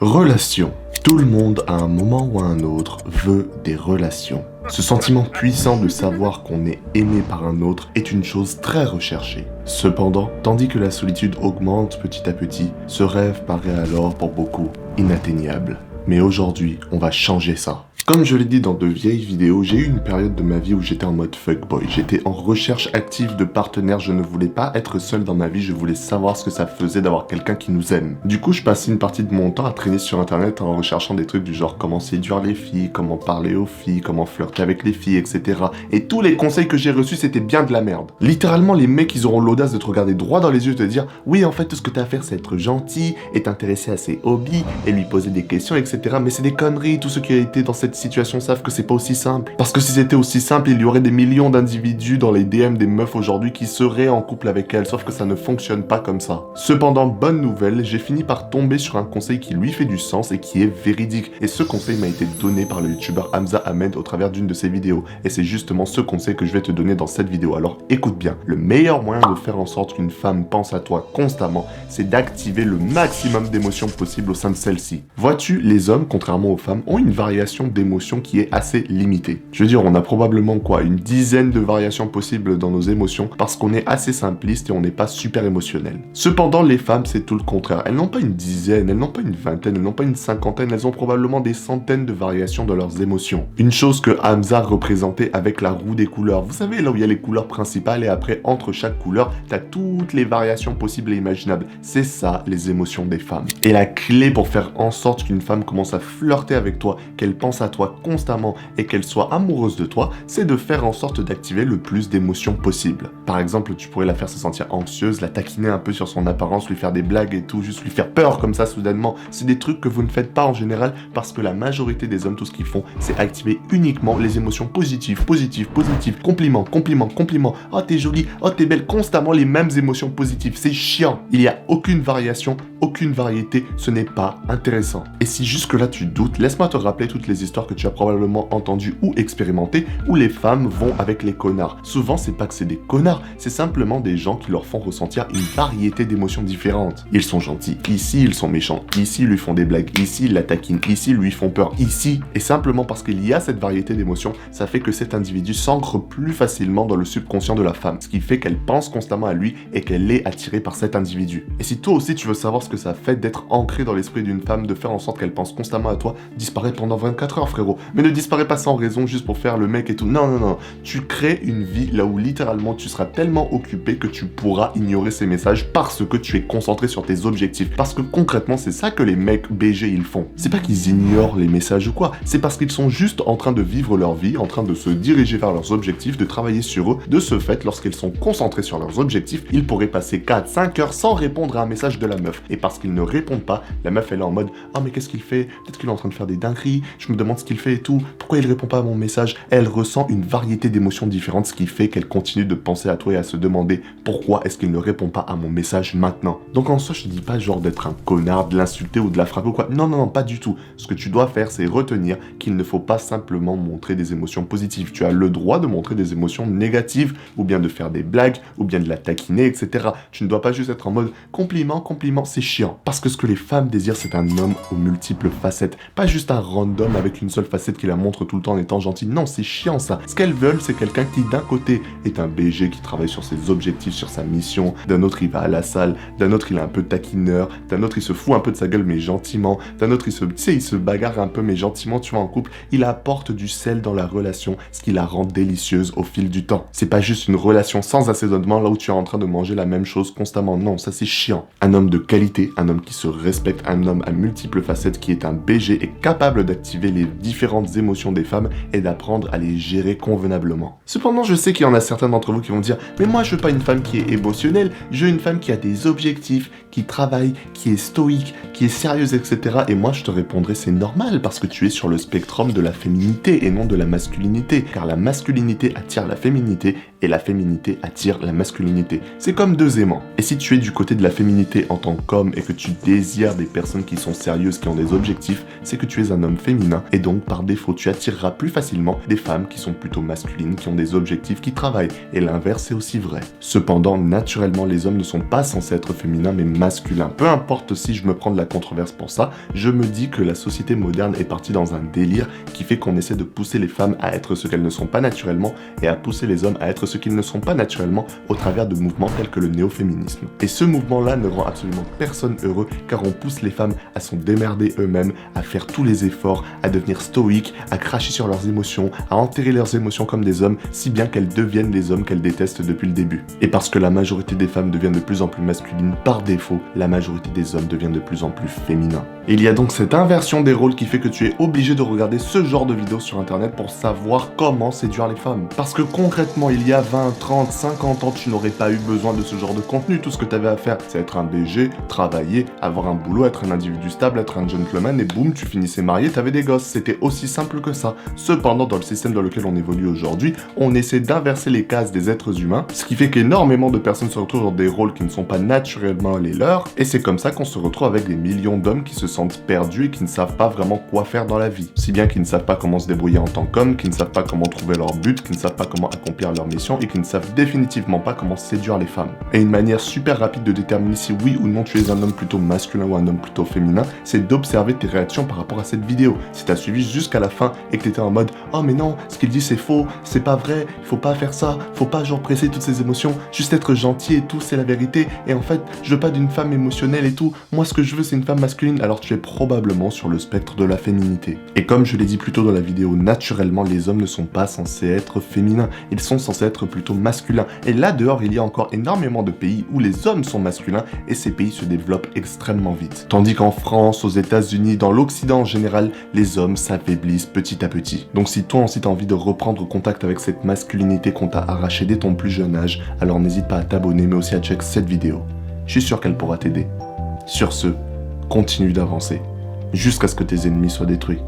Relation. Tout le monde, à un moment ou à un autre, veut des relations. Ce sentiment puissant de savoir qu'on est aimé par un autre est une chose très recherchée. Cependant, tandis que la solitude augmente petit à petit, ce rêve paraît alors pour beaucoup inatteignable. Mais aujourd'hui, on va changer ça. Comme je l'ai dit dans de vieilles vidéos, j'ai eu une période de ma vie où j'étais en mode fuckboy. J'étais en recherche active de partenaires, je ne voulais pas être seul dans ma vie, je voulais savoir ce que ça faisait d'avoir quelqu'un qui nous aime. Du coup, je passais une partie de mon temps à traîner sur internet en recherchant des trucs du genre comment séduire les filles, comment parler aux filles, comment flirter avec les filles, etc. Et tous les conseils que j'ai reçus, c'était bien de la merde. Littéralement, les mecs, ils auront l'audace de te regarder droit dans les yeux et te dire « Oui, en fait, tout ce que t'as à faire, c'est être gentil, et t'intéresser à ses hobbies, et lui poser des questions, etc. » Mais c'est des conneries, tous ceux qui ont été dans cette situation savent que c'est pas aussi simple. Parce que si c'était aussi simple, il y aurait des millions d'individus dans les DM des meufs aujourd'hui qui seraient en couple avec elles, sauf que ça ne fonctionne pas comme ça. Cependant, bonne nouvelle, j'ai fini par tomber sur un conseil qui lui fait du sens et qui est véridique. Et ce conseil m'a été donné par le youtubeur Hamza Ahmed au travers d'une de ses vidéos. Et c'est justement ce conseil que je vais te donner dans cette vidéo. Alors écoute bien, le meilleur moyen de faire en sorte qu'une femme pense à toi constamment, c'est d'activer le maximum d'émotions possibles au sein de celle-ci. Vois-tu, les hommes, contrairement aux femmes, ont une variation d'émotions qui est assez limitée. Je veux dire, on a probablement une dizaine de variations possibles dans nos émotions parce qu'on est assez simpliste et on n'est pas super émotionnel. Cependant, les femmes, c'est tout le contraire. Elles n'ont pas une dizaine, elles n'ont pas une vingtaine, elles n'ont pas une cinquantaine, elles ont probablement des centaines de variations de leurs émotions. Une chose que Hamza représentait avec la roue des couleurs. Vous savez, là où il y a les couleurs principales et après, entre chaque couleur, t'as toutes les variations possibles et imaginables. C'est ça, les émotions des femmes. Et la clé pour faire en sorte qu'une femme commence à flirter avec toi, qu'elle pense à toi constamment et qu'elle soit amoureuse de toi, c'est de faire en sorte d'activer le plus d'émotions possible. Par exemple, tu pourrais la faire se sentir anxieuse, la taquiner un peu sur son apparence, lui faire des blagues et tout, juste lui faire peur comme ça soudainement. C'est des trucs que vous ne faites pas en général parce que la majorité des hommes, tout ce qu'ils font, c'est activer uniquement les émotions positives, compliments, oh t'es jolie, oh t'es belle, constamment les mêmes émotions positives. C'est chiant. Il n'y a aucune variation, aucune variété, ce n'est pas intéressant. Et si jusque-là tu doutes, laisse-moi te rappeler toutes les histoires que tu as probablement entendues ou expérimentées où les femmes vont avec les connards. Souvent, c'est pas que c'est des connards, c'est simplement des gens qui leur font ressentir une variété d'émotions différentes. Ils sont gentils, ici ils sont méchants, ici ils lui font des blagues, ici ils la taquinent, ici ils lui font peur, ici. Et simplement parce qu'il y a cette variété d'émotions, ça fait que cet individu s'ancre plus facilement dans le subconscient de la femme, ce qui fait qu'elle pense constamment à lui et qu'elle est attirée par cet individu. Et si toi aussi tu veux savoir ce que ça fait d'être ancré dans l'esprit d'une femme, de faire en sorte qu'elle pense constamment à toi, disparaît pendant 24 heures frérot. Mais ne disparaît pas sans raison juste pour faire le mec et tout. Non. Tu crées une vie là où littéralement tu seras tellement occupé que tu pourras ignorer ces messages parce que tu es concentré sur tes objectifs. Parce que concrètement, c'est ça que les mecs BG ils font. C'est pas qu'ils ignorent les messages ou quoi. C'est parce qu'ils sont juste en train de vivre leur vie, en train de se diriger vers leurs objectifs, de travailler sur eux. De ce fait, lorsqu'ils sont concentrés sur leurs objectifs, ils pourraient passer 4-5 heures sans répondre à un message de la meuf. Et parce qu'ils ne répondent pas, la meuf elle est en mode « Ah mais qu'est-ce qu'il fait? Peut-être qu'il est en train de faire des dingueries, je me demande ce qu'il fait et tout. Pourquoi il répond pas à mon message ?» Elle ressent une variété d'émotions différentes, ce qui fait qu'elle continue de penser à toi et à se demander « Pourquoi est-ce qu'il ne répond pas à mon message maintenant ?» Donc en soi, je te dis pas genre d'être un connard, de l'insulter ou de la frapper ou quoi. Non, pas du tout. Ce que tu dois faire, c'est retenir qu'il ne faut pas simplement montrer des émotions positives. Tu as le droit de montrer des émotions négatives, ou bien de faire des blagues, ou bien de la taquiner, etc. Tu ne dois pas juste être en mode compliment, c'est chiant. Parce que ce que les femmes désirent, c'est un homme aux multiples facettes. Pas juste un random avec une seule facette qui la montre tout le temps en étant gentil. Non, c'est chiant ça. Ce qu'elles veulent, c'est quelqu'un qui d'un côté est un BG qui travaille sur ses objectifs, sur sa mission. D'un autre, il va à la salle. D'un autre, il est un peu taquineur. D'un autre, il se fout un peu de sa gueule mais gentiment. D'un autre, il se bagarre un peu mais gentiment, tu vois, en couple. Il apporte du sel dans la relation, ce qui la rend délicieuse au fil du temps. C'est pas juste une relation sans assaisonnement là où tu es en train de manger la même chose constamment. Non, ça c'est chiant. Un homme de qualité, un homme qui se respecte, un homme à multiples facettes qui est un BG est capable d'activer les différentes émotions des femmes et d'apprendre à les gérer convenablement. Cependant, je sais qu'il y en a certains d'entre vous qui vont dire « Mais moi, je veux pas une femme qui est émotionnelle, je veux une femme qui a des objectifs, qui travaille, qui est stoïque, qui est sérieuse, etc. » Et moi, je te répondrai « C'est normal parce que tu es sur le spectrum de la féminité et non de la masculinité. Car la masculinité attire la féminité et la féminité attire la masculinité. C'est comme deux aimants. Et si tu es du côté de la féminité en tant qu'homme et que tu désires des personnes qui sont sérieuses, qui ont des objectifs, c'est que tu es un homme féminin et donc par défaut tu attireras plus facilement des femmes qui sont plutôt masculines, qui ont des objectifs, qui travaillent. Et l'inverse est aussi vrai. Cependant, naturellement, les hommes ne sont pas censés être féminins mais masculins. Peu importe si je me prends de la controverse pour ça, je me dis que la société moderne est partie dans un délire qui fait qu'on essaie de pousser les femmes à être ce qu'elles ne sont pas naturellement et à pousser les hommes à être ce qu'ils ne sont pas naturellement au travers de mouvements tels que le néo-féminisme. Et ce mouvement-là ne rend absolument personne heureux car on pousse les femmes à s'en démerder eux-mêmes, à faire tous les efforts, à devenir stoïques, à cracher sur leurs émotions, à enterrer leurs émotions comme des hommes, si bien qu'elles deviennent les hommes qu'elles détestent depuis le début. Et parce que la majorité des femmes devient de plus en plus masculine, par défaut, la majorité des hommes devient de plus en plus féminin. Et il y a donc cette inversion des rôles qui fait que tu es obligé de regarder ce genre de vidéos sur internet pour savoir comment séduire les femmes. Parce que concrètement, il y a 20, 30, 50 ans, tu n'aurais pas eu besoin de ce genre de contenu. Tout ce que tu avais à faire, c'est être un BG, travailler, avoir un boulot, être un individu stable, être un gentleman, et boum, tu finissais marié, t'avais des gosses. C'était aussi simple que ça. Cependant, dans le système dans lequel on évolue aujourd'hui, on essaie d'inverser les cases des êtres humains, ce qui fait qu'énormément de personnes se retrouvent dans des rôles qui ne sont pas naturellement les leurs, et c'est comme ça qu'on se retrouve avec des millions d'hommes qui se sentent perdus et qui ne savent pas vraiment quoi faire dans la vie. Si bien qu'ils ne savent pas comment se débrouiller en tant qu'hommes, qui ne savent pas comment trouver leur but, qui ne savent pas comment accomplir leur mission et qui ne savent définitivement pas comment séduire les femmes. Et une manière super rapide de déterminer si oui ou non tu es un homme plutôt masculin ou un homme plutôt féminin, c'est d'observer tes réactions par rapport à cette vidéo. Si t'as suivi jusqu'à la fin et que t'étais en mode « Oh mais non, ce qu'il dit c'est faux, c'est pas vrai, faut pas faire ça, faut pas genre presser toutes ces émotions, juste être gentil et tout, c'est la vérité, et en fait, je veux pas d'une femme émotionnelle et tout, moi ce que je veux c'est une femme masculine », alors tu es probablement sur le spectre de la féminité. Et comme je l'ai dit plus tôt dans la vidéo, naturellement les hommes ne sont pas censés être féminins, ils sont censés être plutôt masculins. Et là dehors il y a encore énormément de pays où les hommes sont masculins et ces pays se développent extrêmement vite. Tandis qu'en France, aux États-Unis, dans l'Occident en général, les hommes s'affaiblissent petit à petit. Donc si toi aussi t'as envie de reprendre contact avec cette masculinité qu'on t'a arrachée dès ton plus jeune âge, alors n'hésite pas à t'abonner mais aussi à check cette vidéo. Je suis sûr qu'elle pourra t'aider. Sur ce, continue d'avancer, jusqu'à ce que tes ennemis soient détruits.